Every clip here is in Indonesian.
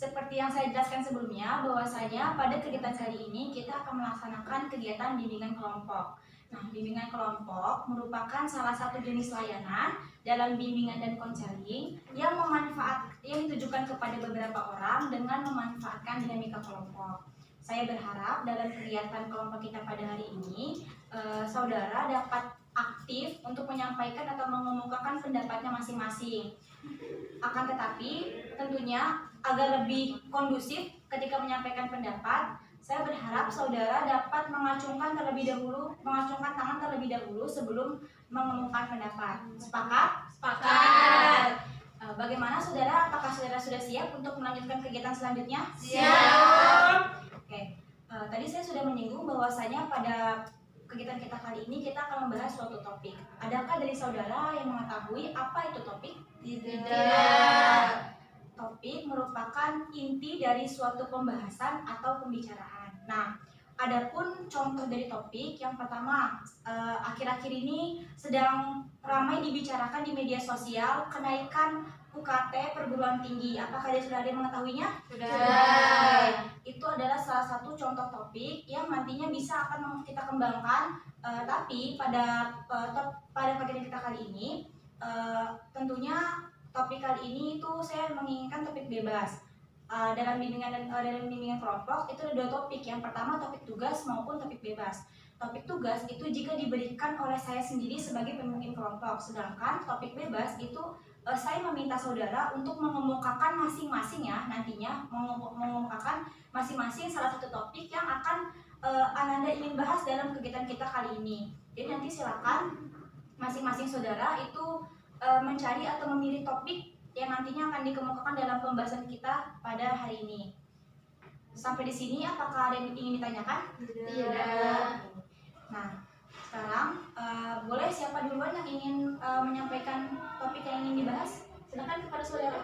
seperti yang saya jelaskan sebelumnya, bahwasanya pada kegiatan kali ini kita akan melaksanakan kegiatan bimbingan kelompok. Nah, bimbingan kelompok merupakan salah satu jenis layanan dalam bimbingan dan konseling yang ditujukan kepada beberapa orang dengan memanfaatkan dinamika kelompok. Saya berharap dalam kegiatan kelompok kita pada hari ini, saudara dapat aktif untuk menyampaikan atau mengemukakan pendapatnya masing-masing. Akan tetapi, tentunya agar lebih kondusif ketika menyampaikan pendapat, saya berharap saudara dapat mengacungkan tangan terlebih dahulu sebelum mengemukakan pendapat. Sepakat? Sepakat. Bagaimana saudara? Apakah saudara sudah siap untuk melanjutkan kegiatan selanjutnya? Siap. Oke. Tadi saya sudah menyinggung bahwasanya pada kegiatan kita kali ini kita akan membahas suatu topik. Adakah dari saudara yang mengetahui apa itu topik? Tidak. Topik merupakan inti dari suatu pembahasan atau pembicaraan. Nah, adapun contoh dari topik yang pertama, akhir-akhir ini sedang ramai dibicarakan di media sosial kenaikan UKT perguruan tinggi. Apakah dari saudara yang mengetahuinya? Sudah. Itu adalah salah satu contoh topik yang nantinya bisa akan kita kembangkan. Tapi pada kegiatan kita kali ini, tentunya topik kali ini itu saya menginginkan topik bebas. Dalam bimbingan kelompok itu ada dua topik. Yang pertama topik tugas maupun topik bebas. Topik tugas itu jika diberikan oleh saya sendiri sebagai pemimpin kelompok, sedangkan topik bebas itu saya meminta saudara untuk mengemukakan masing-masing ya, nantinya mengemukakan masing-masing salah satu topik yang akan Ananda ingin bahas dalam kegiatan kita kali ini. Jadi nanti silakan masing-masing saudara itu mencari atau memilih topik yang nantinya akan dikemukakan dalam pembahasan kita pada hari ini. Sampai di sini apakah ada yang ingin ditanyakan? Tidak. Nah, sekarang boleh siapa duluan yang ingin menyampaikan topik yang ingin dibahas? Silakan kepada saudara.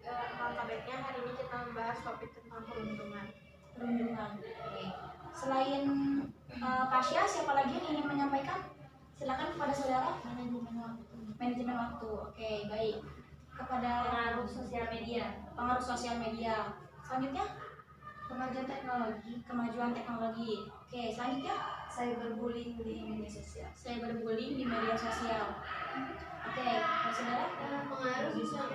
Alangkah baiknya hari ini kita membahas topik tentang perundungan. Oke. Selain Pasya, siapa lagi yang ingin menyampaikan? Silakan kepada saudara. Manajemen waktu. Oke, baik. Kepada Pengaruh sosial media. pengaruh sosial media. Selanjutnya, kemajuan teknologi. Oke, selanjutnya, Cyberbullying di media sosial. cyberbullying di media sosial. Oke, kepada saudara. Pengaruh sosial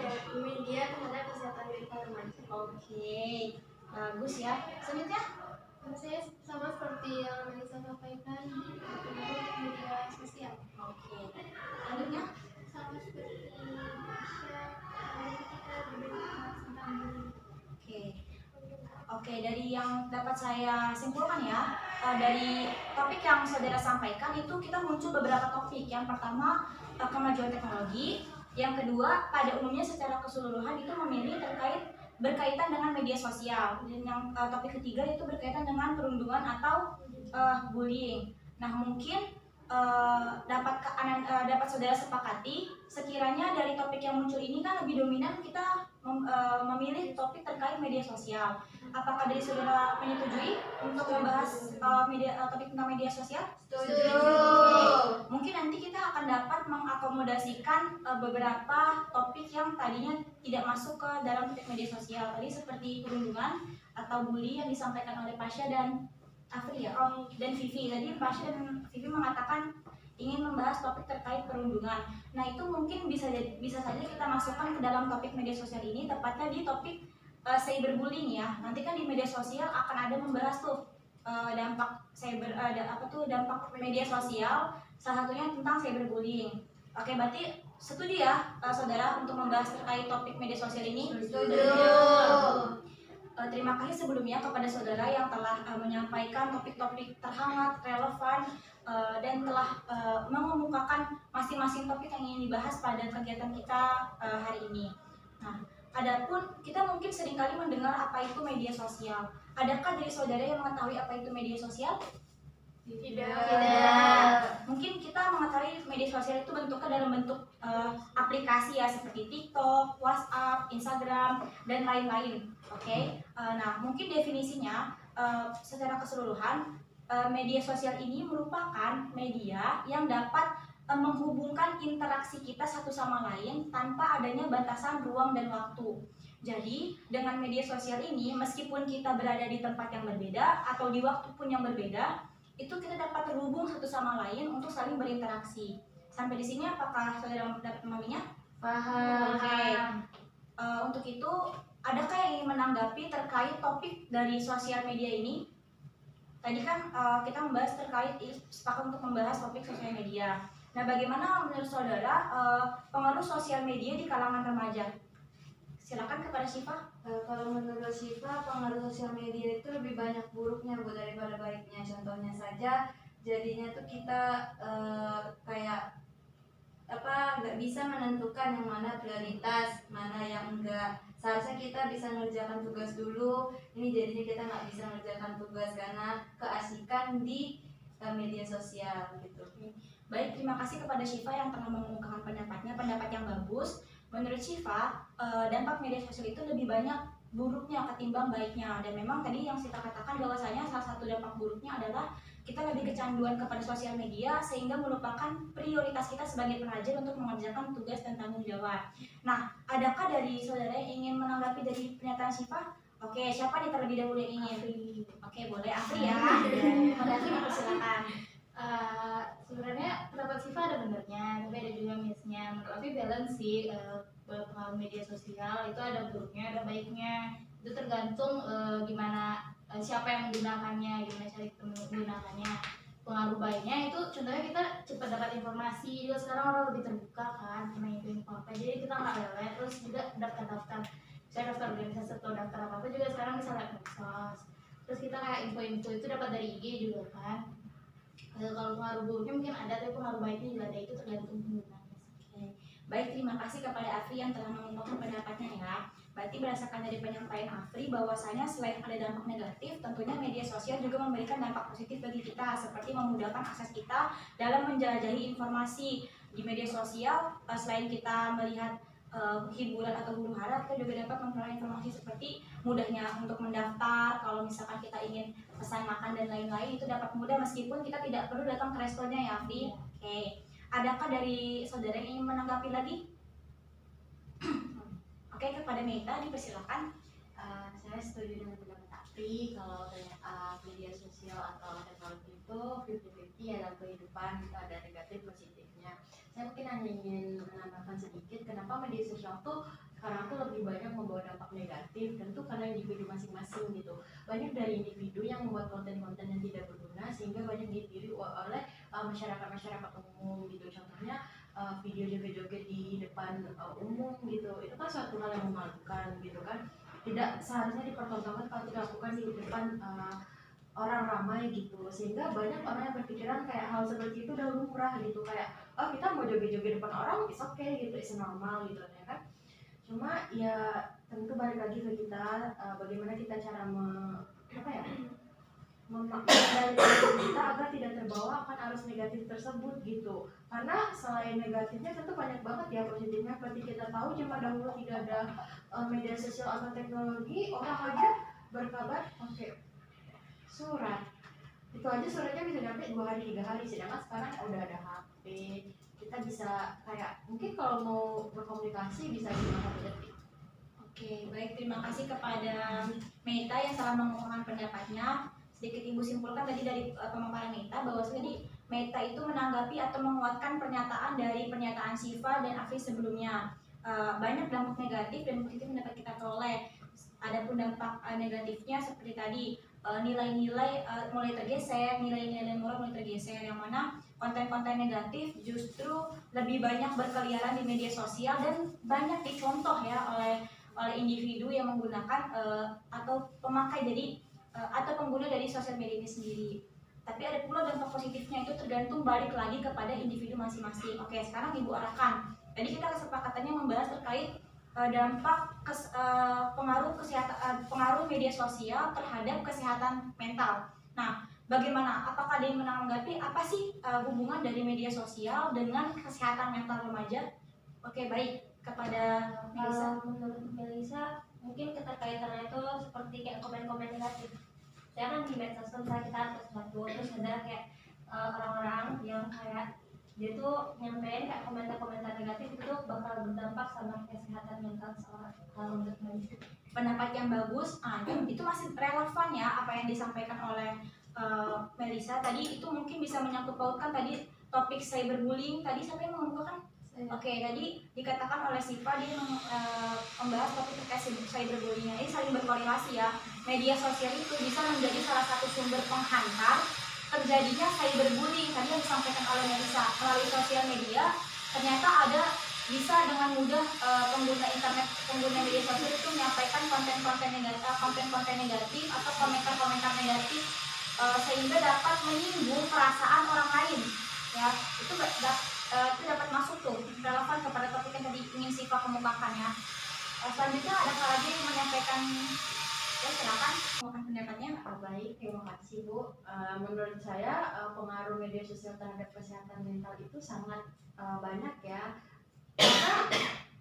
media terhadap kesehatan mental remaja. Oke, bagus ya. Selanjutnya, Saya sama seperti yang Melissa sampaikan, pengaruh media sosial. oke. Selanjutnya, Sama seperti Tasya, hari kita berbahas tentang bullying. Oke, dari yang dapat saya simpulkan ya, dari topik yang saudara sampaikan itu kita muncul beberapa topik. Yang pertama, kemajuan teknologi. Yang kedua, pada umumnya secara keseluruhan itu berkaitan dengan media sosial. Dan yang topik ketiga itu berkaitan dengan perundungan atau bullying. Nah, mungkin dapat saudara sepakati sekiranya dari topik yang muncul ini kan lebih dominan kita memilih topik terkait media sosial. Apakah dari saudara menyetujui untuk membahas topik tentang media sosial? Setuju. Mungkin nanti kita akan dapat mengakomodasikan beberapa topik yang tadinya tidak masuk ke dalam topik media sosial tadi, seperti perundungan atau bully yang disampaikan oleh Pasya dan Afri ya, dan Vivi. Tadi Pasya dan Vivi mengatakan ingin membahas topik terkait perundungan. Nah, itu mungkin bisa saja kita masukkan ke dalam topik media sosial ini, tepatnya di topik cyberbullying ya. Nanti kan di media sosial akan ada membahas tuh dampak dampak media sosial, salah satunya tentang cyberbullying. Oke, berarti setuju ya saudara untuk membahas terkait topik media sosial ini? Setuju. Terima kasih sebelumnya kepada saudara yang telah menyampaikan topik-topik terhangat, relevan, dan telah mengemukakan masing-masing topik yang ingin dibahas pada kegiatan kita hari ini. Nah, adapun kita mungkin seringkali mendengar apa itu media sosial. Adakah dari saudara yang mengetahui apa itu media sosial? Tidak. Mungkin kita mengetahui media sosial itu bentuknya dalam bentuk aplikasi ya, seperti TikTok, WhatsApp, Instagram, dan lain-lain. Oke. Nah, mungkin definisinya secara keseluruhan media sosial ini merupakan media yang dapat menghubungkan interaksi kita satu sama lain tanpa adanya batasan ruang dan waktu. Jadi, dengan media sosial ini, meskipun kita berada di tempat yang berbeda atau di waktu pun yang berbeda, itu kita dapat terhubung satu sama lain untuk saling berinteraksi. Sampai di sini apakah saudara dapat memahaminya? Paham. Oke. Untuk itu, adakah yang ingin menanggapi terkait topik dari sosial media ini? Tadi kan kita membahas terkait sepakat untuk membahas topik sosial media. Nah, bagaimana menurut saudara pengaruh sosial media di kalangan remaja? Silakan kepada Syifa. Kalau menurut Syifa, pengaruh sosial media itu lebih banyak buruknya Bu daripada baiknya. Contohnya saja, jadinya tuh kita kayak nggak bisa menentukan yang mana prioritas, mana yang enggak. Seharusnya kita bisa mengerjakan tugas dulu. Ini jadinya kita nggak bisa mengerjakan tugas karena keasikan di media sosial gitu. Baik, terima kasih kepada Syifa yang telah mengungkapkan pendapatnya, pendapat yang bagus. Menurut Syifa, dampak media sosial itu lebih banyak buruknya ketimbang baiknya. Dan memang tadi yang Syifa katakan bahwasanya salah satu dampak buruknya adalah kita lebih kecanduan kepada sosial media sehingga melupakan prioritas kita sebagai pelajar untuk mengerjakan tugas dan tanggung jawab. Nah, adakah dari saudara yang ingin menanggapi dari pernyataan Syifa? Oke, siapa nih terlebih dahulu yang ingin? Oke, boleh Afri ya. Kepada Afri, silakan. Sebenarnya pendapat Siva ada benernya, tapi ada juga minusnya. Menurut aku balance sih, pengaruh media sosial itu ada buruknya, ada baiknya. Itu tergantung gimana siapa yang menggunakannya, gimana cara kita menggunakannya. Pengaruh baiknya itu contohnya kita cepat dapat informasi. Juga sekarang orang lebih terbuka kan, karena itu apa. Jadi kita nggak lelet, terus juga daftar-daftar. Saya daftar organisasi atau daftar apa juga sekarang bisa lihat medsos. Terus kita kayak info-info itu dapat dari IG juga kan. Kalau pengaruh buruknya mungkin ada, tapi pengaruh baiknya juga ada, itu tergantung penggunanya. Baik, terima kasih kepada Afri yang telah mengungkapkan pendapatnya ya. Berarti berdasarkan dari penyampaian Afri bahwasanya selain ada dampak negatif, tentunya media sosial juga memberikan dampak positif bagi kita, seperti memudahkan akses kita dalam menjelajahi informasi di media sosial. Selain kita melihat hiburan atau huru hara, kita juga dapat memperoleh informasi seperti mudahnya untuk mendaftar. Kalau misalkan kita ingin pesan makan dan lain-lain, itu dapat mudah meskipun kita tidak perlu datang ke restonya ya, Afri. Oke. Adakah dari saudara yang ingin menanggapi lagi? Oke, kepada Meita dipersilakan. Saya setuju dengan pendapat Afri kalau media sosial atau teknologi itu 50-50 ya dalam kehidupan, kita ada negatif positifnya. Saya mungkin hanya ingin menambahkan sedikit kenapa media sosial tuh sekarang tuh lebih banyak membawa dampak negatif, tentu karena individu masing-masing gitu. Banyak dari individu yang membuat konten-konten yang tidak berguna sehingga banyak ditiru oleh masyarakat umum gitu. Contohnya video joget-joget di depan umum gitu, itu kan suatu hal yang memalukan gitu kan, tidak seharusnya dipertontonkan kalau dilakukan di depan orang ramai gitu, sehingga banyak orang yang berpikiran kayak hal seperti itu udah lumrah gitu, kayak oh kita mau joget-joget depan orang is okay gitu, is normal gitu ya kan. Cuma ya tentu balik lagi ke kita, bagaimana kita cara mengendalikan kita agar tidak terbawa akan arus negatif tersebut gitu. Karena selain negatifnya tentu banyak banget ya positifnya. Seperti kita tahu zaman dahulu tidak ada media sosial atau teknologi, orang aja berkabar pakai surat. Itu aja suratnya bisa sampai 2 hari 3 hari, sedangkan sekarang udah ada HP. Kita bisa kayak mungkin kalau mau berkomunikasi bisa di 1 detik. Oke, baik, terima kasih kepada Meita yang telah mengungkapkan pendapatnya. Sedikit Ibu simpulkan tadi dari pemaparan Meita bahwasanya Meita itu menanggapi atau menguatkan pernyataan dari pernyataan Syifa dan Afri sebelumnya. Banyak dampak negatif dan positif yang dapat kita peroleh. Adapun dampak negatifnya seperti tadi, nilai-nilai mulai tergeser, nilai-nilai moral mulai tergeser, yang mana konten-konten negatif justru lebih banyak berkeliaran di media sosial dan banyak dicontoh ya oleh individu yang menggunakan atau pemakai atau pengguna dari sosial media ini sendiri. Tapi ada pula dampak positifnya, itu tergantung balik lagi kepada individu masing-masing. Oke, sekarang Ibu arahkan. Tadi kita kesepakatannya membahas terkait dampak pengaruh media sosial terhadap kesehatan mental. Nah, bagaimana? Apakah ada yang menanggapi apa sih hubungan dari media sosial dengan kesehatan mental remaja? Oke, baik, kepada Melisa. Menurut Melisa, mungkin keterkaitannya itu seperti kayak komen-komen negatif. Saya kan di medsos misalnya kita ada sesuatu, terus ada kayak orang-orang yang kayak dia tuh nyampein kayak komentar-komentar negatif itu tuh bakal berdampak sama kesehatan mental seorang. Kalau menurut Mbak, Pendapat yang bagus. Itu masih relevan ya apa yang disampaikan oleh Melisa tadi. Itu mungkin bisa menyangkut pautkan tadi topik cyberbullying. Tadi siapa yang mengemukakan? Oke, tadi dikatakan oleh Siva dia membahas topik terkait cyberbullying. Ini saling berkorelasi ya. Media sosial itu bisa menjadi salah satu sumber penghantar terjadinya cyberbullying. Tadi yang disampaikan oleh Melisa, melalui sosial media ternyata ada bisa dengan mudah pengguna internet, pengguna media sosial itu menyampaikan konten-konten negatif atau komentar-komentar negatif sehingga dapat menyinggung perasaan orang lain ya. Itu dapat masuk tuh relevan kepada topik yang tadi ingin Siva kemukakan ya. Selanjutnya ada hal lagi yang menyampaikan, ya silakan kemukakan pendapatnya. baik, terima kasih Bu. Menurut saya pengaruh media sosial terhadap kesehatan mental itu sangat banyak ya. Karena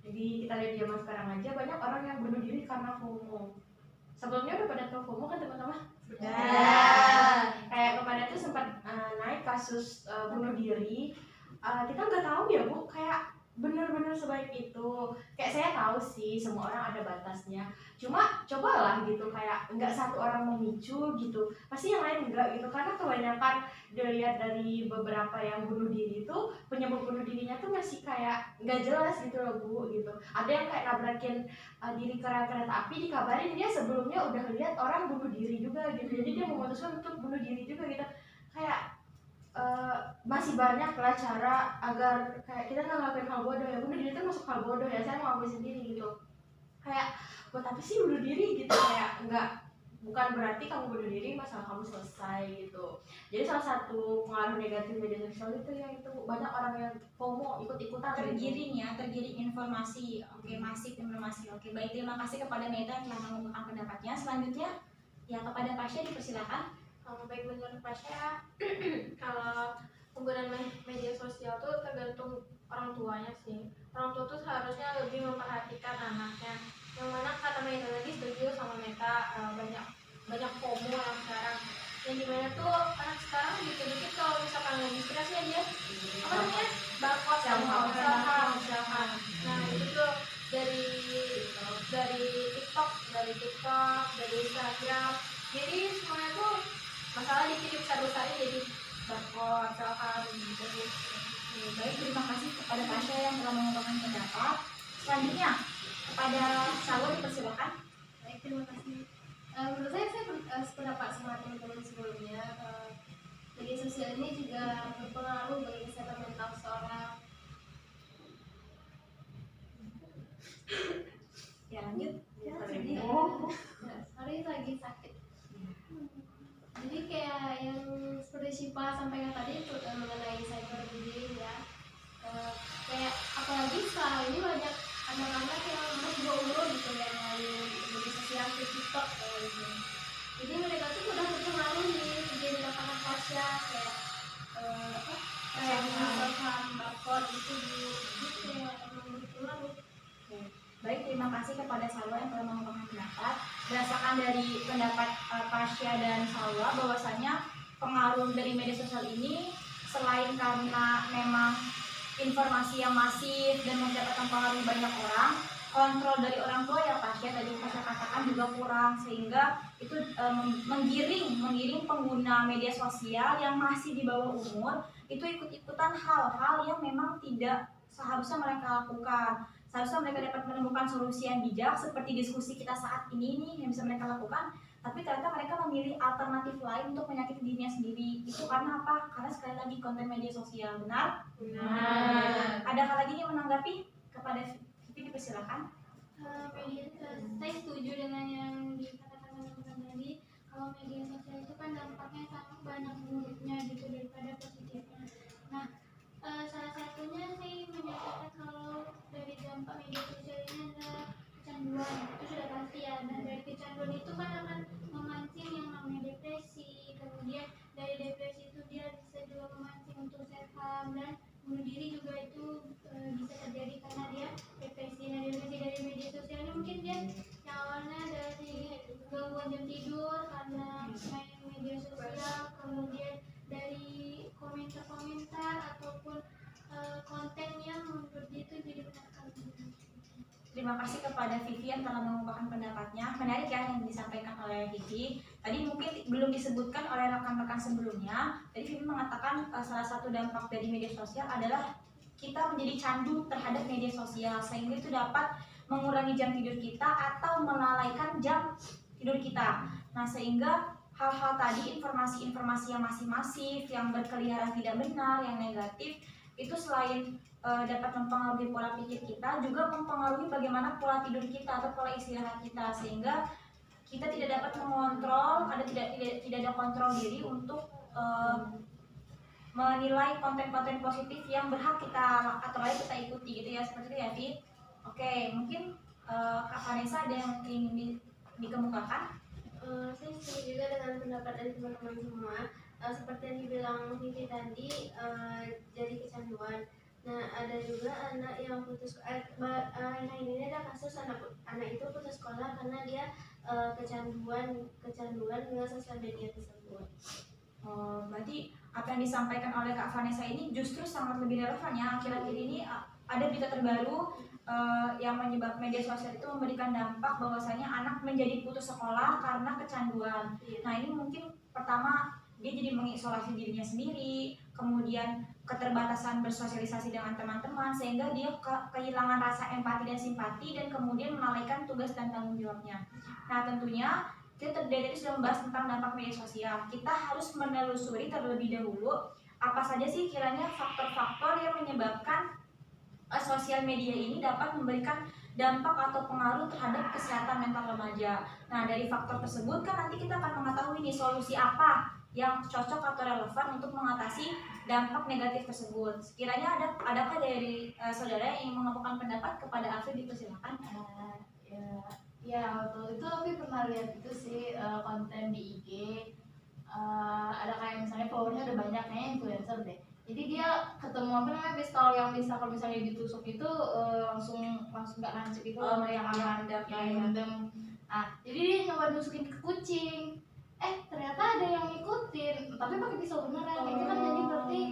kita lihat zaman sekarang aja banyak orang yang bunuh diri karena FOMO. Sebelumnya udah pada tahu FOMO kan teman-teman? Kayak kemarin tuh sempat naik kasus bunuh diri. Kita nggak tahu ya Bu, kayak bener-bener sebaik itu. Kayak saya tahu sih semua orang ada batasnya, cuma cobalah gitu, kayak nggak satu orang memicu gitu, pasti yang lain enggak gitu. Karena kebanyakan dilihat dari beberapa yang bunuh diri itu, penyebab bunuh dirinya tuh masih kayak nggak jelas gitu loh Bu gitu. Ada yang kayak nabrakin diri ke rel kereta api, dikabarin dia sebelumnya udah lihat orang bunuh diri juga gitu, jadi dia memutuskan untuk bunuh diri juga gitu. Kayak masih banyak lah cara agar kayak kita nggak ngelakuin hal bodoh ya. Bunuh diri itu masuk hal bodoh ya, saya mau ngelakuin sendiri gitu. Kayak buat apa sih bunuh diri gitu, kayak bukan berarti kamu bunuh diri masalah kamu selesai gitu. Jadi salah satu pengaruh negatif media sosial itu yang itu banyak orang yang FOMO, ikut-ikutan Tergiring ya, tergiring informasi. Oke, masif informasi. Oke, baik, terima kasih kepada Meta yang telah mengemukakan pendapatnya. Selanjutnya ya kepada Pasha dipersilakan. Baik, menurut Pasha, kalau penggunaan media sosial tuh tergantung orang tuanya sih. Orang tua tuh seharusnya lebih memperhatikan anaknya. Yang mana kata Meta tadi setuju sama Meta, banyak FOMO yang sekarang. Yang dimana tuh anak sekarang dikit-dikit kalau misalkan lagi stres ya dia apa namanya barcode self-harm. Nah itu tuh dari TikTok, dari Instagram. Jadi semuanya tuh masalah dikit besar-besarnya jadi barcode self-harm gitu. Baik, terima kasih kepada Pasha yang telah mengungkapkan pendapat. Selanjutnya kepada Salwa dipersilakan. Baik, terima kasih. Menurut saya sependapat sama teman-teman sebelumnya. Media sosial ini juga berpengaruh bagi kesehatan mental seorang. Ya lanjut. Sorry lagi sakit. Jadi kayak yang seperti Syifa sampaikan tadi mengenai cyberbullying ya. Kayak apalagi sekarang ini banyak anak-anak yang masih umur gitu yang main media sosial di TikTok kayak gitu. Jadi mereka tuh udah terpengaruh nih, jadi katakan Pasha kayak self-harm, barcode gitu kayak emang berpengaruh. Baik, terima kasih kepada Salwa yang telah mengungkapkan pendapat. Berdasarkan dari pendapat Pasha dan Salwa bahwasanya pengaruh dari media sosial ini selain karena memang informasi yang masif dan mendapatkan pengaruh banyak orang, kontrol dari orang tua ya Pasha tadi Pasha katakan juga kurang, sehingga itu menggiring pengguna media sosial yang masih di bawah umur itu ikut-ikutan hal-hal yang memang tidak seharusnya mereka lakukan. Seharusnya mereka dapat menemukan solusi yang bijak seperti diskusi kita saat ini nih yang bisa mereka lakukan, tapi ternyata mereka memilih alternatif lain untuk menyakiti dirinya sendiri. Itu karena apa? Karena sekali lagi konten media sosial. Benar? Ada hal lagi yang menanggapi? Kepada Vivi dipersilakan. Saya setuju dengan yang dikatakan teman-teman tadi. Kalau media sosial itu kan dampaknya sangat banyak buruknya gitu daripada positifnya. Nah, salah satunya saya menyatakan kalau dari dampak media sosial ini adalah kecanduan. Itu sudah pasti ya. Dan dari kecanduan itu kan akan memancing yang namanya depresi. Kemudian dari depresi itu dia bisa juga memancing untuk self-harm dan bunuh diri juga itu bisa terjadi karena dia depresi. Nah, depresi dari media sosial ini mungkin dia yang awalnya dari gangguan jam tidur karena main media sosial, kemudian dari komentar-komentar ataupun Terima kasih kepada Vivi yang telah mengungkapkan pendapatnya. Menarik ya yang disampaikan oleh Vivi. Tadi mungkin belum disebutkan oleh rekan-rekan sebelumnya. Tadi Vivi mengatakan salah satu dampak dari media sosial adalah kita menjadi candu terhadap media sosial, sehingga itu dapat mengurangi jam tidur kita atau melalaikan jam tidur kita. Nah, sehingga hal-hal tadi, informasi-informasi yang masih masif, yang berkeliaran tidak benar, yang negatif, itu selain dapat mempengaruhi pola pikir kita, juga mempengaruhi bagaimana pola tidur kita atau pola istirahat kita, sehingga kita tidak dapat mengontrol, tidak ada kontrol diri untuk menilai konten-konten positif yang berhak kita atau layak kita ikuti gitu ya, seperti itu ya Fit. Oke, mungkin Kak Vanessa ada yang ingin dikemukakan? Saya setuju juga dengan pendapat dari teman-teman semua. Seperti yang dibilang Vivi tadi, jadi kecanduan. Nah, ada juga anak yang putus. Ini ada kasus anak itu putus sekolah karena dia kecanduan dengan sosial media tersebut. Oh, berarti apa yang disampaikan oleh Kak Vanessa ini justru sangat lebih relevan ya. Akhir-akhir ini ada berita terbaru yang menyebabkan media sosial itu memberikan dampak bahwasanya anak menjadi putus sekolah karena kecanduan. Nah, ini mungkin pertama dia jadi mengisolasi dirinya sendiri, kemudian keterbatasan bersosialisasi dengan teman-teman, sehingga dia kehilangan rasa empati dan simpati, dan kemudian melalaikan tugas dan tanggung jawabnya. Nah, tentunya kita tadi sudah membahas tentang dampak media sosial. Kita harus menelusuri terlebih dahulu apa saja sih kiranya faktor-faktor yang menyebabkan sosial media ini dapat memberikan dampak atau pengaruh terhadap kesehatan mental remaja. Nah, dari faktor tersebut kan nanti kita akan mengetahui nih solusi apa yang cocok atau relevan untuk mengatasi dampak negatif tersebut. Sekiranya adakah dari saudara yang ingin mengemukakan pendapat? Kepada Afif dipersilakan. Ya, waktu itu Afi pernah lihat itu sih konten di IG. Ada kayak misalnya followernya udah banyak, kayaknya influencer deh. Jadi dia ketemu apa namanya pistol yang bisa kalau misalnya ditusuk itu langsung nggak nancep itu, yang aman yang mendem. Nah, jadi dia nyoba nusukin ke kucing. Ternyata ada yang ngikutin, tapi pakai pisau beneran. Itu kan jadi berarti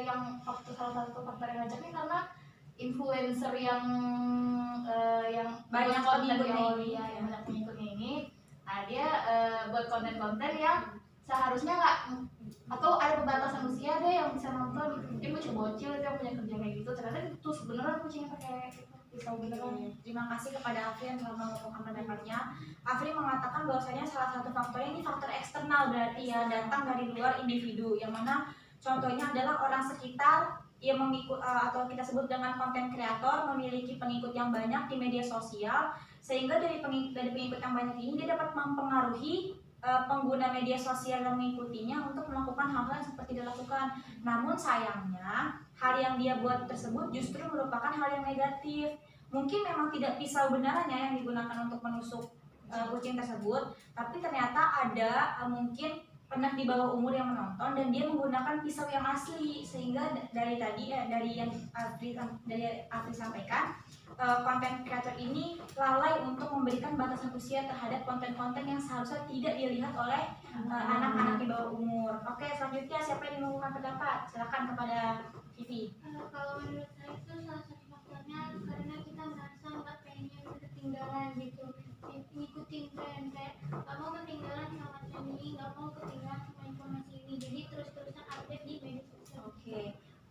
yang salah satu faktor yang ngajaknya karena influencer yang banyak pengikutnya ini, yang banyak pengikutnya ini. Nah, dia buat konten-konten yang seharusnya nggak, atau ada pembatasan usia deh yang bisa nonton. Mungkin bocil-bocil yang punya kerja kayak gitu, ternyata itu beneran kucingnya pakai pisau beneran. Terima kasih kepada Afri yang telah mengumpulkan pendapatnya. Afri mengatakan bahwasanya salah satu faktornya ini faktor eksternal, berarti ya datang dari luar individu, yang mana contohnya adalah orang sekitar yang mengikut atau kita sebut dengan konten kreator, memiliki pengikut yang banyak di media sosial, sehingga dari pengikut yang banyak ini dia dapat mempengaruhi pengguna media sosial yang mengikutinya untuk melakukan hal-hal yang seperti dilakukan. Namun sayangnya hal yang dia buat tersebut justru merupakan hal yang negatif. Mungkin memang tidak pisau benarannya yang digunakan untuk menusuk kucing tersebut, tapi ternyata ada mungkin pernah di bawah umur yang menonton dan dia menggunakan pisau yang asli, sehingga dari yang Afri sampaikan, konten kreator ini lalai untuk memberikan batasan usia terhadap konten-konten yang seharusnya tidak dilihat oleh anak-anak di bawah umur. Oke, selanjutnya siapa yang mengungkapkan pendapat? Silakan kepada Vivi. Kalau menurut saya itu salah satu faktornya karena kita merasa nggak pengen ketinggalan gitu, ngikutin tren, kayak nggak mau ketinggalan sama tren ini, nggak mau ketinggalan sama informasi ini, jadi terus-terusan update di media sosial. Oke,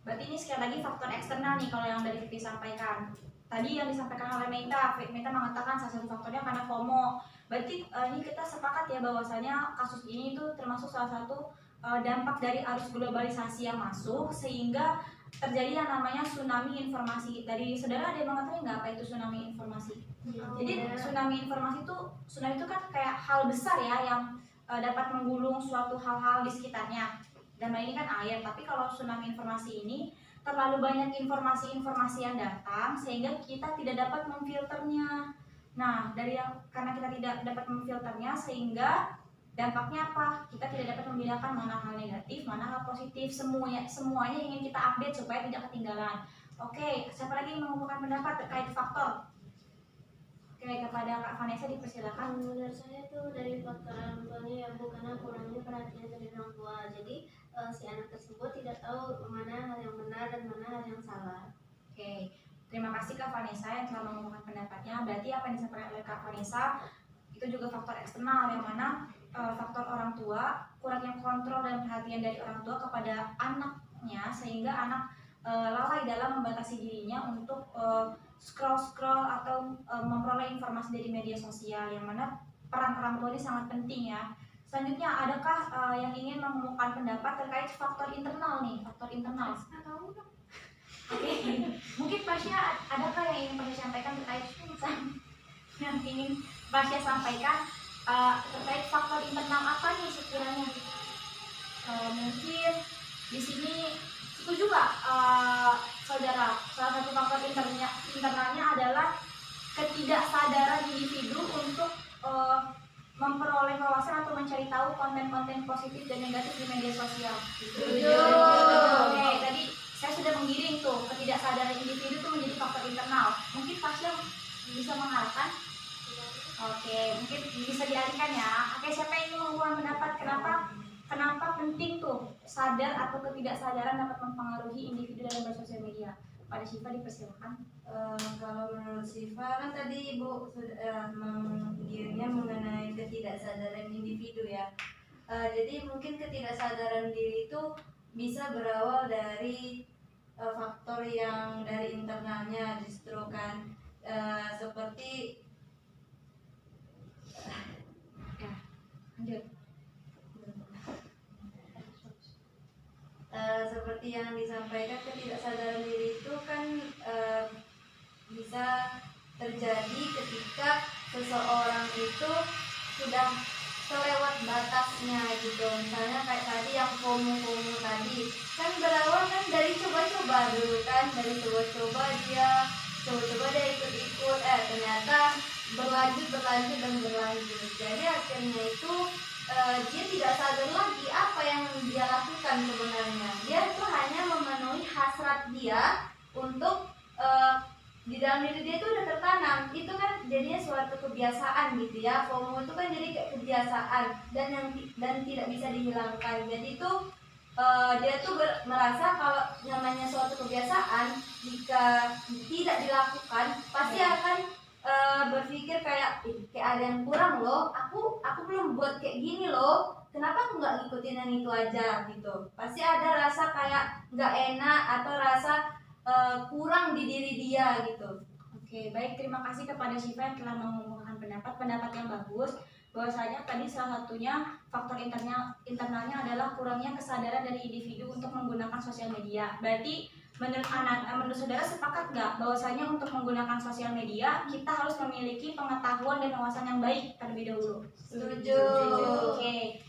berarti ini sekali lagi faktor eksternal nih kalau yang dari Vivi sampaikan. Tadi yang disampaikan oleh Meita mengatakan salah satu faktornya karena FOMO. Berarti ini kita sepakat ya bahwasanya kasus ini itu termasuk salah satu dampak dari arus globalisasi yang masuk, sehingga terjadi yang namanya tsunami informasi. Dari saudara ada yang mengetahui nggak apa itu tsunami informasi? Jadi tsunami itu kan kayak hal besar ya yang dapat menggulung suatu hal-hal di sekitarnya. Dan ini kan air, tapi kalau tsunami informasi ini terlalu banyak informasi-informasi yang datang sehingga kita tidak dapat memfilternya. Nah, karena kita tidak dapat memfilternya, sehingga dampaknya apa? Kita tidak dapat membedakan mana hal negatif, mana hal positif. Semuanya ingin kita update supaya tidak ketinggalan. Oke, siapa lagi yang mengumpulkan pendapat terkait faktor? Oke, kepada Kak Vanessa dipersilakan. Menurut saya itu dari faktor orang tuanya ya, bukannya kurangnya perhatian dari orang tua. Jadi si anak tersebut tidak tahu mana hal yang benar dan mana hal yang salah. Oke, Terima kasih Kak Vanessa yang telah mengungkapkan pendapatnya. Berarti apa yang disampaikan oleh Kak Vanessa itu juga faktor eksternal, yang mana faktor orang tua, kurangnya kontrol dan perhatian dari orang tua kepada anaknya, sehingga anak lalai dalam membatasi dirinya untuk scroll atau memperoleh informasi dari media sosial, yang mana peran orang tua ini sangat penting ya. Selanjutnya, adakah yang ingin mengemukakan pendapat terkait faktor internal nih, faktor internal? Oke, mungkin Pasya adakah yang ingin Pasya sampaikan terkait yang ingin Pasya sampaikan terkait faktor internal apa nih sekiranya? Mungkin di sini setuju nggak saudara? Salah satu faktor internalnya adalah ketidaksadaran individu untuk memperoleh wawasan atau mencari tahu konten-konten positif dan negatif di media sosial. Setuju. Oke, tadi saya sudah menggiring tuh, ketidaksadaran individu itu menjadi faktor internal. Mungkin Pasya bisa mengarahkan. Oke, mungkin bisa dialihkan ya. Oke, siapa yang ingin mengungkapkan pendapat kenapa penting tuh sadar atau ketidaksadaran dapat mempengaruhi individu dalam bersosial media? Pada Syifa dipersilakan. Kalau menurut Syifa kan tadi Ibu sudah menggiringnya mengenai ketidaksadaran individu ya. Jadi mungkin ketidaksadaran diri itu bisa berawal dari faktor yang dari internalnya justru kan, seperti Lanjut. Seperti yang disampaikan, ketidaksadaran diri itu kan bisa terjadi ketika seseorang itu sudah kelewat batasnya gitu. Misalnya kayak tadi yang FOMO tadi kan berawal kan dari coba-coba dulu kan, dari coba-coba dia ikut-ikut, ternyata berlanjut dan berlanjut. Jadi akhirnya itu dia tidak sadar lagi apa yang dia lakukan sebenarnya. Dia itu hanya memenuhi hasrat dia untuk di dalam diri dia itu udah tertanam. Itu kan jadinya suatu kebiasaan gitu ya. FOMO itu kan jadi kayak kebiasaan dan tidak bisa dihilangkan. Jadi itu dia tuh merasa kalau namanya suatu kebiasaan jika tidak dilakukan pasti akan berpikir kayak ada yang kurang loh, aku belum buat kayak gini loh, kenapa aku nggak ngikutin yang itu aja gitu. Pasti ada rasa kayak nggak enak atau rasa kurang di diri dia gitu. Oke, baik, terima kasih kepada Syifa yang telah mengumumkan pendapat yang bagus. Bahwasanya tadi salah satunya faktor internalnya adalah kurangnya kesadaran dari individu untuk menggunakan sosial media. Berarti menurut saudara sepakat nggak bahwasanya untuk menggunakan sosial media kita harus memiliki pengetahuan dan wawasan yang baik terlebih dahulu? Setuju. Oke.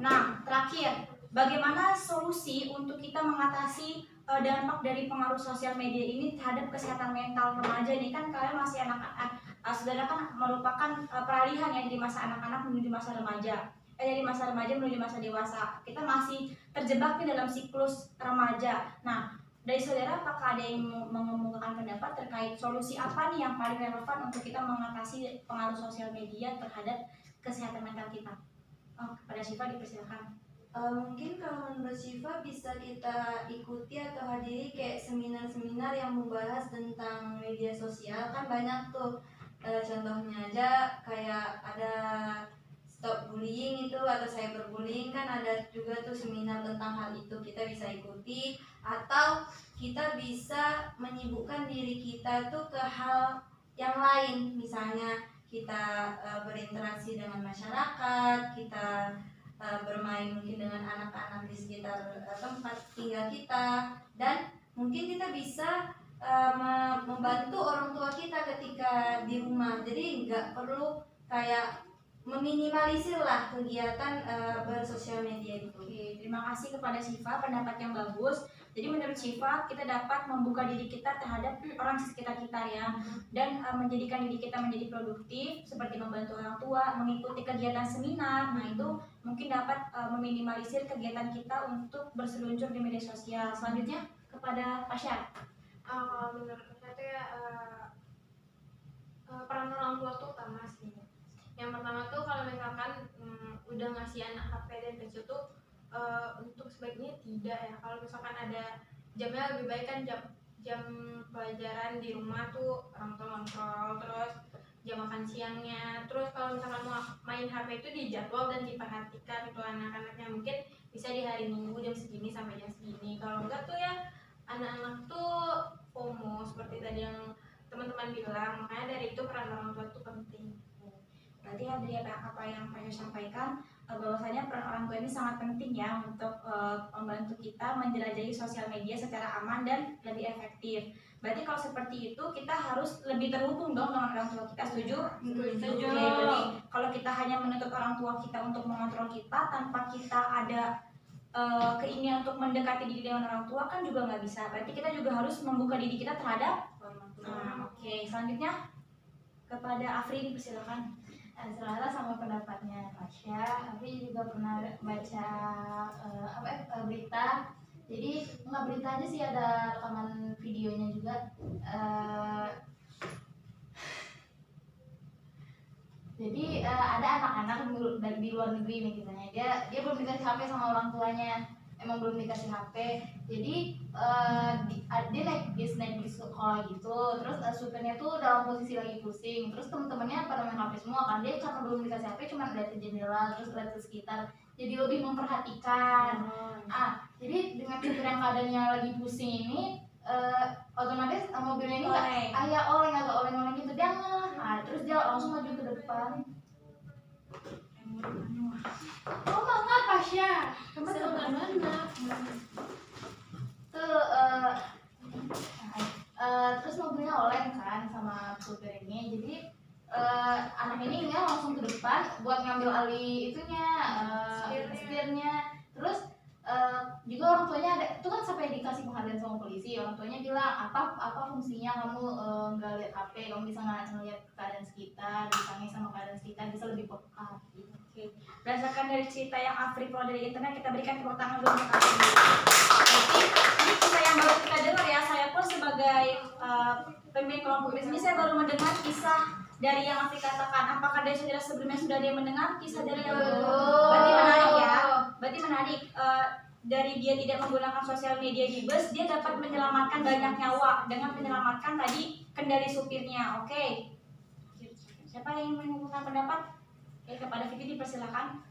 Nah, terakhir, bagaimana solusi untuk kita mengatasi dampak dari pengaruh sosial media ini terhadap kesehatan mental remaja nih? Kan kalian masih anak-anak, saudara kan merupakan peralihan ya dari masa anak-anak menuju masa remaja. Dari masa remaja menuju masa dewasa. Kita masih terjebak nih dalam siklus remaja. Nah, dari saudara apakah ada yang mengemukakan pendapat terkait solusi apa nih yang paling relevan untuk kita mengatasi pengaruh sosial media terhadap kesehatan mental kita? Kepada Syifa dipersilakan. Mungkin kalau menurut Syifa bisa kita ikuti atau hadiri kayak seminar-seminar yang membahas tentang media sosial. Kan banyak tuh, contohnya aja kayak ada stop bullying itu atau cyberbullying, kan ada juga tuh seminar tentang hal itu, kita bisa ikuti. Atau kita bisa menyibukkan diri kita tuh ke hal yang lain, misalnya kita berinteraksi dengan masyarakat, kita bermain mungkin dengan anak-anak di sekitar tempat tinggal kita, dan mungkin kita bisa membantu orang tua kita ketika di rumah. Jadi nggak perlu kayak meminimalisir lah kegiatan bersosial media itu. Oke, terima kasih kepada Syifa, pendapat yang bagus. Jadi menurut Syifa kita dapat membuka diri kita terhadap orang sekitar kita ya, dan menjadikan diri kita menjadi produktif seperti membantu orang tua, mengikuti kegiatan seminar. Nah itu mungkin dapat meminimalisir kegiatan kita untuk berseluncur di media sosial. Selanjutnya kepada Pasya. Kalau menurut saya tuh ya peran orang tua tuh utama sih. Yang pertama tuh kalau misalkan udah ngasih anak HP dan kecil tuh untuk sebaiknya tidak ya. Kalau misalkan ada jamnya, lebih baik kan jam pelajaran di rumah tuh orang tua kontrol, terus jam makan siangnya, terus kalau misalkan mau main HP itu dijadwal dan diperhatikan itu anak-anaknya, mungkin bisa di hari Minggu jam segini sampai jam segini. Kalau enggak tuh ya anak-anak tuh FOMO seperti tadi yang teman-teman bilang, makanya dari itu peran orang tua itu penting. Berarti dari apa yang saya sampaikan, bahwasanya peran orang tua ini sangat penting ya untuk membantu kita menjelajahi sosial media secara aman dan lebih efektif. Berarti kalau seperti itu kita harus lebih terhubung dong dengan orang tua kita, setuju? Setuju. Oke, berarti kalau kita hanya menuntut orang tua kita untuk mengontrol kita tanpa kita ada keinginan untuk mendekati diri dengan orang tua kan juga nggak bisa. Berarti kita juga harus membuka diri kita terhadap orang tua. Oke, selanjutnya kepada Afri, persilakan. Serahlah sama pendapatnya Tasya. Tapi juga pernah baca berita. Jadi nggak berita aja sih, ada rekaman videonya juga. Jadi ada anak-anak di luar negeri nih kitanya, dia belum dikasih HP sama orang tuanya, emang belum dikasih HP. Jadi dia naik bis sekolah gitu, terus supirnya tuh dalam posisi lagi pusing, terus teman-temannya pada main HP semua kan, dia karena belum dikasih HP cuma lihat ke jendela terus lihat ke sekitar, jadi lebih memperhatikan. Jadi dengan supir yang keadaannya lagi pusing ini otomatis mobilnya ini kayak oleng gitu, dia terus dia langsung maju ke depan. Oh mama Pasya, Mana? Tuh terus mobilnya oleng kan sama supir ini, jadi anak ini langsung ke depan buat ngambil alih itunya, setirnya. Terus juga orang tuanya ada, itu kan sampai dikasih penghargaan sama polisi, orang tuanya bilang apa fungsinya kamu nggak lihat HP, kamu bisa ngeliat keadaan sekitar, bisa sama keadaan sekitar, bisa lebih peka. Oke, berdasarkan dari cerita yang Afri keluar dari internet, kita berikan tepuk tangan dulu untuk Afri. Berarti ini cerita yang baru kita dengar ya. Saya pun sebagai pemimpin kelompok di sini, saya baru mendengar kisah dari yang Afri katakan. Apakah dari saudara sebelumnya sudah ada yang mendengar kisah dari yang Berarti menarik ya. Berarti menarik. Dari dia tidak menggunakan sosial media di bus, dia dapat menyelamatkan banyak nyawa dengan menyelamatkan tadi kendali supirnya. Oke. Siapa yang menggunakan pendapat? Oke, kepada Vivi dipersilakan.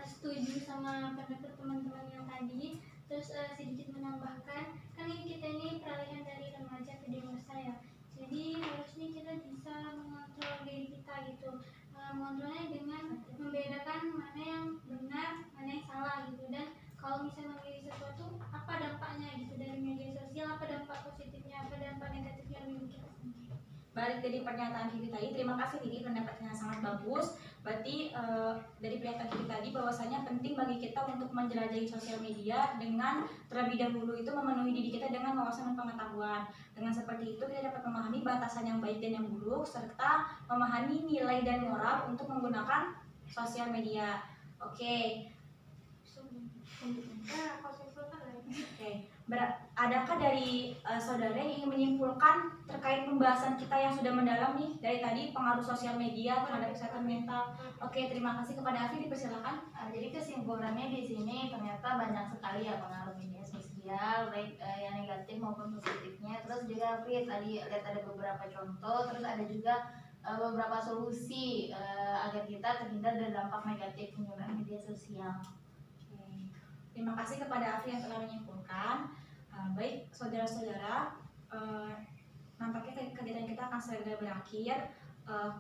Setuju sama pendapat teman-teman yang tadi. Terus sedikit menambahkan, kan kita ini peralihan dari remaja ke dewasa ya. Jadi harusnya kita bisa mengontrol diri kita gitu. Mengontrolnya dengan membedakan mana yang benar, mana yang salah gitu. Dan kalau misalnya memilih sesuatu, apa dampaknya gitu dari media sosial, apa dampak positifnya, apa dampak negatifnya bagi kita sendiri. Balik dari pernyataan Vivi tadi, terima kasih Vivi, pendapatnya sangat bagus. Berarti dari pernyataan Vivi tadi bahwasanya penting bagi kita untuk menjelajahi sosial media dengan terlebih dahulu itu memenuhi diri kita dengan wawasan dan pengetahuan. Dengan seperti itu kita dapat memahami batasan yang baik dan yang buruk, serta memahami nilai dan moral untuk menggunakan sosial media. Oke. Adakah dari saudara yang ingin menyimpulkan terkait pembahasan kita yang sudah mendalam nih dari tadi pengaruh sosial media terhadap kesehatan mental? Oke, terima kasih kepada Afi, dipersilakan. Jadi kesimpulannya di sini ternyata banyak sekali ya pengaruh media sosial, baik yang negatif maupun positifnya. Terus juga Afi tadi lihat ada beberapa contoh, terus ada juga beberapa solusi agar kita terhindar dari dampak negatif penggunaan media sosial. Terima kasih kepada Afri yang telah menyimpulkan. Baik saudara-saudara, nampaknya kegiatan kita akan segera berakhir.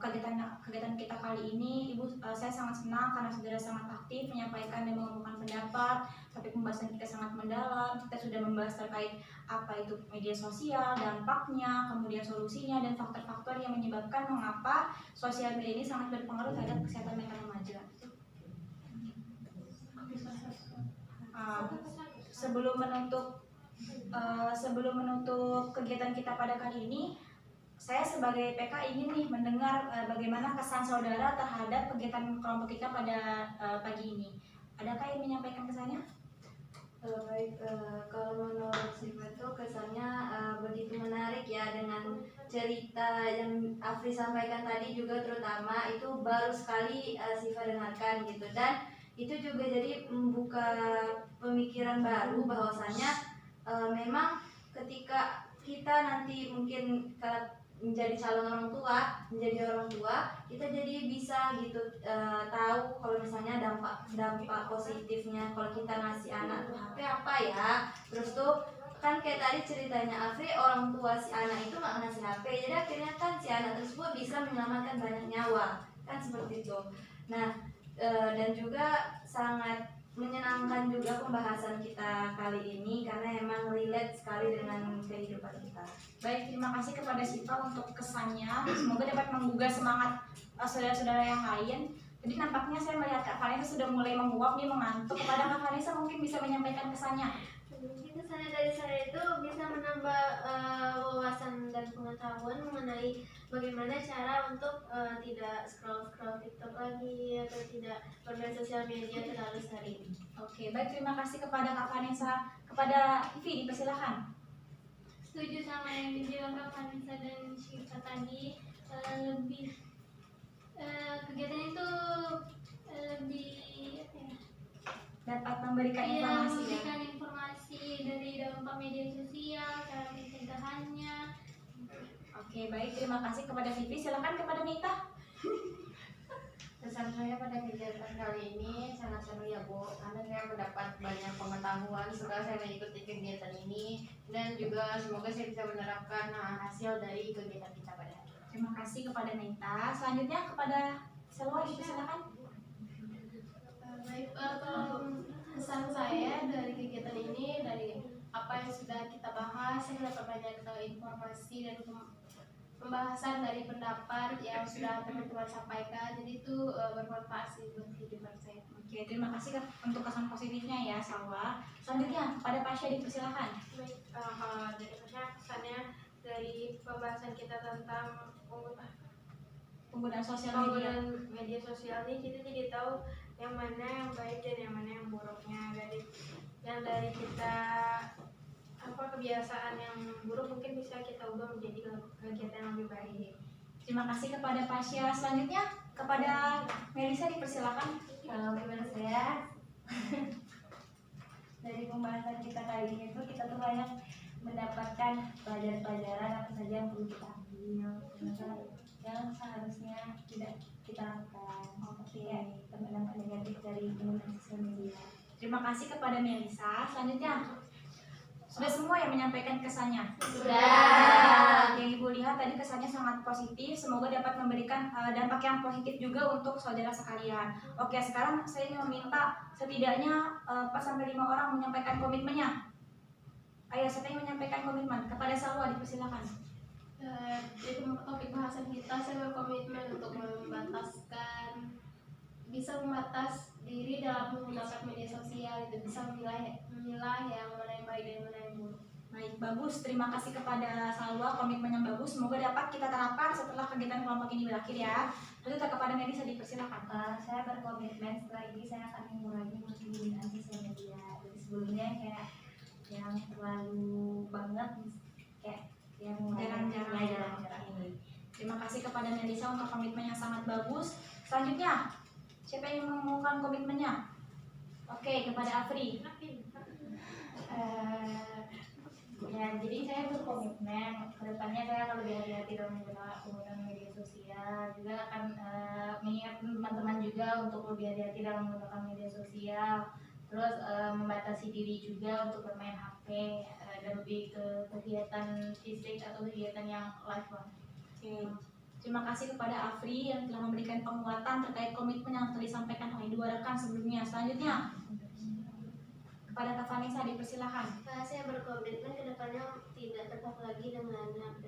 Kegiatan kita kali ini, saya sangat senang karena saudara sangat aktif menyampaikan dan mengemukakan pendapat. Topik pembahasan kita sangat mendalam. Kita sudah membahas terkait apa itu media sosial, dampaknya, kemudian solusinya, dan faktor-faktor yang menyebabkan mengapa sosial media ini sangat berpengaruh terhadap kesehatan mental remaja. Sebelum menutup kegiatan kita pada kali ini, saya sebagai PK ingin nih mendengar bagaimana kesan saudara terhadap kegiatan kelompok kita pada pagi ini. Adakah yang menyampaikan kesannya? Baik, kalau menurut Siva itu kesannya begitu menarik ya, dengan cerita yang Afri sampaikan tadi juga terutama itu baru sekali Siva dengarkan gitu, dan itu juga jadi membuka pemikiran baru bahwasanya memang ketika kita nanti mungkin kalau menjadi calon menjadi orang tua, kita jadi bisa gitu tahu kalau misalnya dampak positifnya kalau kita ngasih anak tuh HP apa ya. Terus tuh kan kayak tadi ceritanya Afri, orang tua si anak itu nggak ngasih HP, jadi akhirnya kan si anak tersebut bisa menyelamatkan banyak nyawa, kan seperti itu. Nah, dan juga sangat menyenangkan juga pembahasan kita kali ini karena emang relate sekali dengan kehidupan kita. Baik, terima kasih kepada Siva untuk kesannya. Semoga dapat menggugah semangat saudara-saudara yang lain. Jadi nampaknya saya melihat Kak Vanessa sudah mulai menguap nih, mengantuk. Kepada Kak Vanessa mungkin bisa menyampaikan kesannya. Kesannya dari saya itu bisa menambah wawasan dan pengetahuan mengenai bagaimana cara untuk tidak scroll TikTok lagi atau tidak bermain sosial media terlalu sering. Oke, baik, terima kasih kepada Kak Vanessa. Kepada Ivi, dipersilakan. Setuju sama yang dibilang Kak Vanessa dan Syifa tadi, lebih kegiatan itu lebih apa ya? Dapat memberikan Iya, informasi ya. memberikan informasi dari dampak media sosial, cara pencegahannya. Oke, baik, terima kasih kepada Vivi. Silakan kepada Mita. Pesan saya pada kegiatan kali ini sangat seru ya Bu, karena saya mendapat banyak pengetahuan setelah saya mengikuti kegiatan ini, dan juga semoga saya bisa menerapkan hasil dari kegiatan kita pada hari ini. Terima kasih kepada Mita. Selanjutnya kepada Selwa, silakan. Baik, kalau pesan saya dari kegiatan ini, dari apa yang sudah kita bahas, saya dapat banyak informasi dan pembahasan dari pendapat yang sudah teman-teman sampaikan. Jadi itu bermanfaat sih buat kehidupan saya. Oke, terima kasih untuk kesan positifnya ya, Salwa. Selanjutnya kepada Pasha, dipersilakan. Baik, kalau dari saya kesannya dari pembahasan kita tentang Penggunaan sosial media. media sosial ini, kita jadi tahu yang mana yang baik dan yang mana yang buruknya. Dari kita kebiasaan yang buruk mungkin bisa kita ubah menjadi kegiatan yang lebih baik. Terima kasih kepada Pasha. Selanjutnya kepada Melisa, dipersilakan. Kalau menurut saya dari pembahasan kita kali ini tuh kita tuh banyak mendapatkan pelajaran-pelajaran apa saja yang perlu kita ambil, yang seharusnya tidak kita lakukan. Oke, dampak negatif dari penggunaan sosial media. Terima kasih kepada Melisa. Selanjutnya sudah semua yang menyampaikan kesannya? Sudah. Yang Ibu lihat tadi kesannya sangat positif. Semoga dapat memberikan dampak yang positif juga untuk saudara sekalian. Oke, sekarang saya ingin meminta setidaknya 4-5 orang menyampaikan komitmennya. Ayo, siapa yang menyampaikan komitmen? Kepada Salwa, dipersilakan. Di topik bahasan kita, saya berkomitmen untuk membatas diri dalam menggunakan media sosial. Itu bisa memilah yang mana yang baik dan mana yang buruk. Baik, bagus. Terima kasih kepada Salwa, komitmen yang bagus. Semoga dapat kita terapkan setelah kegiatan kelompok ini berakhir ya. Lalu kepada Melisa, dipersilakan. Saya berkomitmen setelah ini saya akan mengurangi penggunaan sosial media. Dari sebelumnya kayak yang terlalu banget, kayak yang Jarang-jarang ini. Terima kasih kepada Melisa untuk komitmen yang sangat bagus. Selanjutnya, siapa yang mengumumkan komitmennya? Oke, kepada Afri. Ya, jadi saya berkomitmen kedepannya saya akan lebih hati-hati dalam menggunakan media sosial. Juga akan mengingatkan teman-teman juga untuk lebih hati-hati dalam menggunakan media sosial. Terus membatasi diri juga untuk bermain HP dan lebih ke kegiatan fisik atau kegiatan yang live lah. Oke. Terima kasih kepada Afri yang telah memberikan penguatan terkait komitmen yang telah disampaikan oleh dua rekan sebelumnya. Selanjutnya, kepada Kak Vanessa, dipersilakan. Saya berkomitmen ke depannya tidak terpaku lagi dengan HP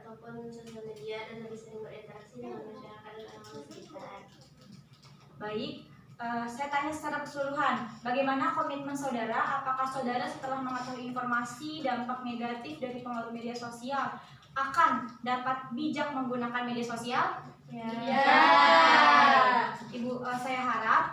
ataupun sosial media dan lebih sering berinteraksi dengan masyarakat dan orang sekitar. Baik, saya tanya secara keseluruhan, bagaimana komitmen saudara? Apakah saudara setelah mengetahui informasi dampak negatif dari pengaruh media sosial akan dapat bijak menggunakan media sosial? Ya. Ibu, saya harap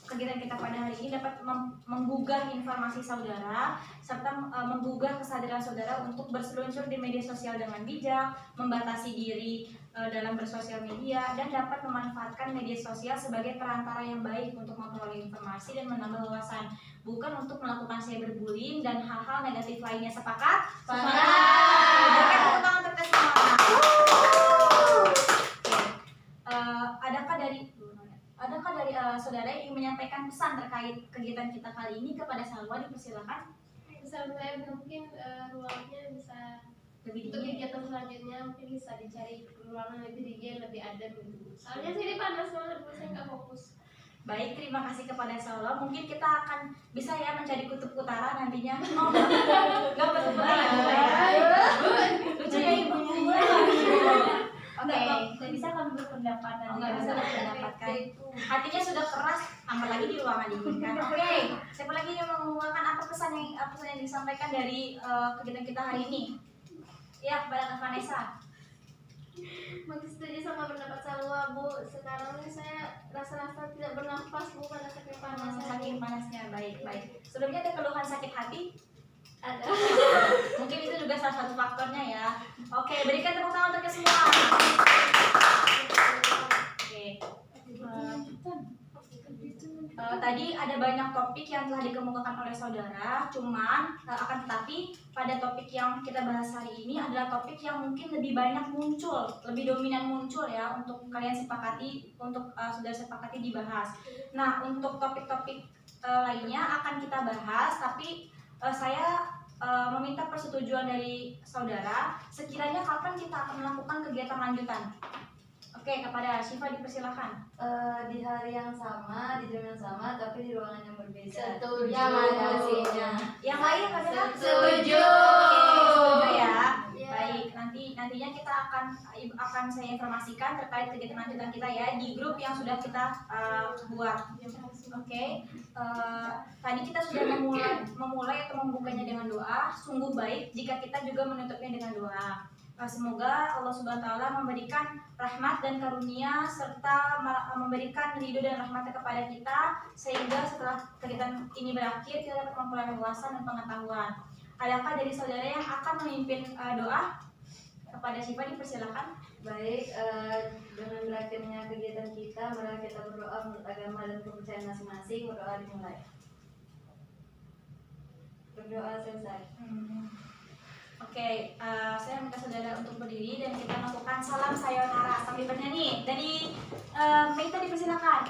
kegiatan kita pada hari ini dapat menggugah informasi saudara serta menggugah kesadaran saudara untuk berseluncur di media sosial dengan bijak, membatasi diri dalam bersosial media dan dapat memanfaatkan media sosial sebagai perantara yang baik untuk memperoleh informasi dan menambah wawasan, bukan untuk melakukan cyberbullying dan hal-hal negatif lainnya. Sepakat? Berikan tepuk tangan untuk kita semua. Adakah dari saudara yang ingin menyampaikan pesan terkait kegiatan kita kali ini kepada Salwa? Dipersilakan. Pesan saya mungkin ruangnya bisa Lebih untuk dingin. kegiatan selanjutnya mungkin bisa dicari ruangan lebih dingin, lebih adem gitu. Soalnya sini panas banget, saya nggak fokus. Baik, terima kasih kepada Salwa. Mungkin kita akan bisa ya mencari kutub utara nantinya. Oh, nggak kutub utara ya. Lucu ya ibunya. Oke, bisa kami berpendapat dan nggak bisa berpendapatkan. Hatinya sudah keras, apalagi di ruangan dingin kan. Oke, siapa lagi yang mau mengumumkan apa pesan yang disampaikan dari kegiatan kita hari ini? Ya, kepada Kak Vanessa. Mungkin setuju sama pendapat Salwa, Bu. Sekarang ini saya rasa-rasa tidak bernafas, Bu, karena saking panas. Saking panasnya, baik. Sebelumnya ada keluhan sakit hati? Ada. Mungkin itu juga salah satu faktornya ya. Oke, berikan tepuk tangan untuk semua. Oke. Tadi ada banyak topik yang telah dikemukakan oleh saudara, cuman akan tetapi pada topik yang kita bahas hari ini adalah topik yang mungkin lebih banyak muncul, lebih dominan muncul ya untuk kalian sepakati, untuk saudara sepakati dibahas. Nah, untuk topik-topik lainnya akan kita bahas, tapi saya meminta persetujuan dari saudara sekiranya kapan kita akan melakukan kegiatan lanjutan. Oke, kepada Syifa dipersilakan. Di hari yang sama, di jam yang sama, tapi di ruangan yang berbeda. Setuju. Yang ada AC-nya. Yang lain adalah Setuju. Setuju ya. Ya. Baik, nantinya kita akan saya informasikan terkait kegiatan lanjutan kita ya di grup yang sudah kita buat. Oke. Tadi kita sudah memulai atau membukanya dengan doa. Sungguh baik jika kita juga menutupnya dengan doa. Semoga Allah Subhanahu wa Ta'ala memberikan rahmat dan karunia serta memberikan ridho dan rahmatnya kepada kita sehingga setelah kegiatan ini berakhir kita dapat memperoleh wawasan dan pengetahuan. Adakah dari saudara yang akan memimpin doa? Kepada Syifa dipersilakan. Baik, dengan berakhirnya kegiatan kita, mari kita berdoa menurut agama dan kepercayaan masing-masing. Berdoa dimulai. Berdoa selesai. Oke, saya minta saudara untuk berdiri dan kita melakukan salam sayonara sambil bernyanyi. Dari Meita dipersilakan.